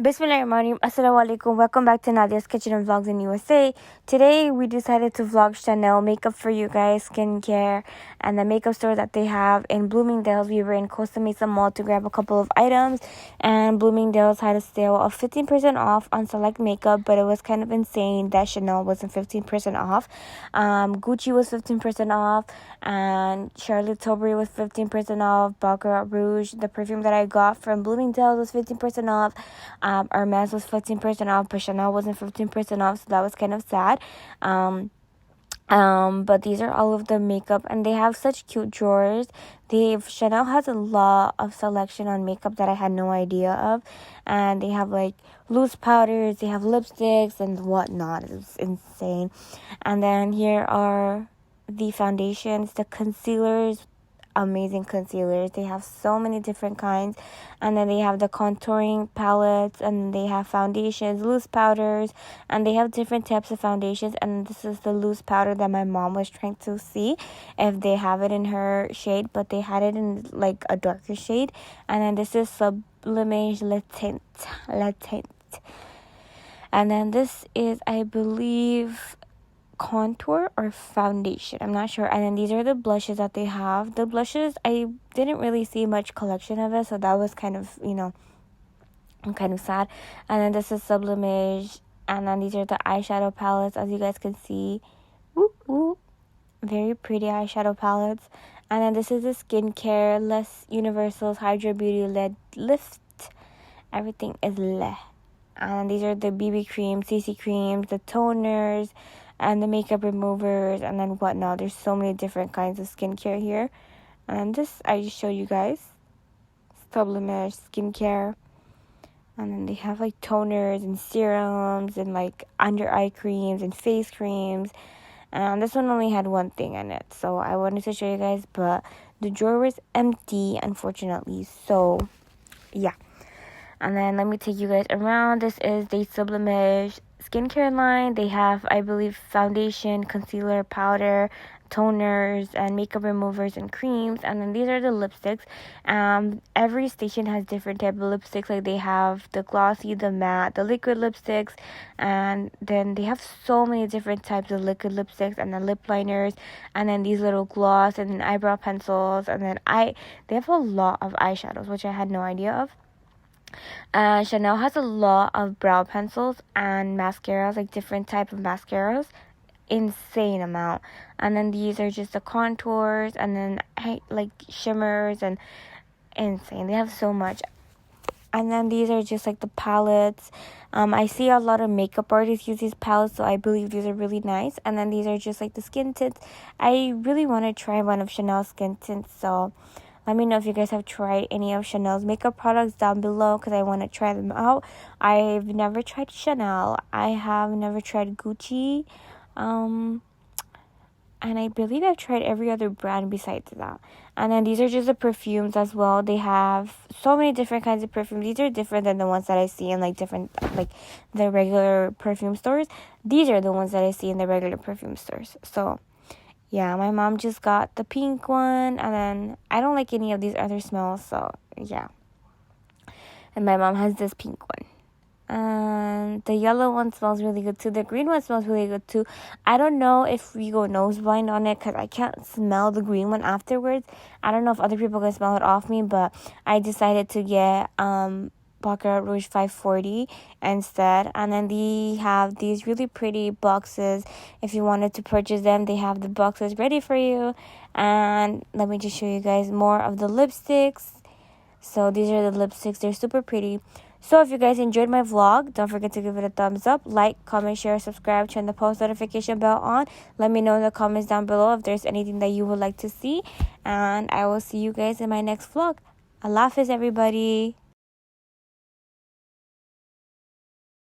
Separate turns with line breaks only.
Bismillahirrahmanirrahim. Assalamualaikum. Welcome back to Nadias Kitchen Vlogs in USA. Today we decided to vlog Chanel makeup for you guys, skincare, and the makeup store that they have in Bloomingdale's. We were in Costa Mesa Mall to grab a couple of items, and Bloomingdale's had a sale of 15% off on select makeup, but it was kind of insane that Chanel wasn't 15% off. Gucci was 15% off, and Charlotte Tilbury was 15% off. Baccarat Rouge, the perfume that I got from Bloomingdale's, was 15% off. Hermes was 15% off, but Chanel wasn't 15% off, so that was kind of sad. But these are all of the makeup, and they have such cute drawers. Chanel has a lot of selection on makeup that I had no idea of, and they have like loose powders, they have lipsticks and whatnot. It's insane. And then here are the foundations, the concealers. Amazing concealers. They have so many different kinds, and then they have the contouring palettes, and they have foundations, loose powders, and they have different types of foundations. And this is the loose powder that my mom was trying to see if they have it in her shade, but they had it in like a darker shade. And then this is Sublimage Latent, and then this is, I believe, contour or foundation, I'm not sure. And then these are the blushes that they have. The blushes, I didn't really see much collection of it, so that was kind of, I'm kind of sad. And then this is Sublimage, and then these are the eyeshadow palettes, as you guys can see. Very pretty eyeshadow palettes. And then this is the skincare, Less Universals Hydra Beauty Lead Lift. Everything is le. And these are the BB creams, CC creams, the toners, and the makeup removers, and then whatnot. There's so many different kinds of skincare here. And this, I just showed you guys. Sublimage skincare. And then they have like toners and serums and like under eye creams and face creams. And this one only had one thing in it, so I wanted to show you guys, but the drawer was empty, unfortunately. So, yeah. And then let me take you guys around. This is the Sublimage skincare line. They have, I believe, foundation, concealer, powder, toners, and makeup removers and creams. And then these are the lipsticks. Every station has different type of lipsticks. Like they have the glossy, the matte, the liquid lipsticks, and then they have so many different types of liquid lipsticks, and then lip liners, and then these little gloss, and then eyebrow pencils, and then they have a lot of eyeshadows, which I had no idea of. Chanel has a lot of brow pencils and mascaras, like different type of mascaras, insane amount. And then these are just the contours, and then like shimmers, and insane. They have so much. And then these are just like the palettes. I see a lot of makeup artists use these palettes, so I believe these are really nice. And then these are just like the skin tints. I really want to try one of Chanel's skin tints, so let me know if you guys have tried any of Chanel's makeup products down below, because I want to try them out. I've never tried Chanel. I have never tried Gucci. And I believe I've tried every other brand besides that. And then these are just the perfumes as well. They have so many different kinds of perfumes. These are different than the ones that I see in like the regular perfume stores. These are the ones that I see in the regular perfume stores. So yeah, my mom just got the pink one, and then I don't like any of these other smells, so yeah. And my mom has this pink one. And the yellow one smells really good too. The green one smells really good too. I don't know if we go nose blind on it, because I can't smell the green one afterwards. I don't know if other people can smell it off me, but I decided to get Baccarat Rouge 540 instead. And then they have these really pretty boxes. If you wanted to purchase them, they have the boxes ready for you. And let me just show you guys more of the lipsticks. So these are the lipsticks. They're super pretty. So if you guys enjoyed my vlog, don't forget to give it a thumbs up, like, comment, share, subscribe, turn the post notification bell on. Let me know in the comments down below if there's anything that you would like to see. And I will see you guys in my next vlog. Allah Hafiz, everybody.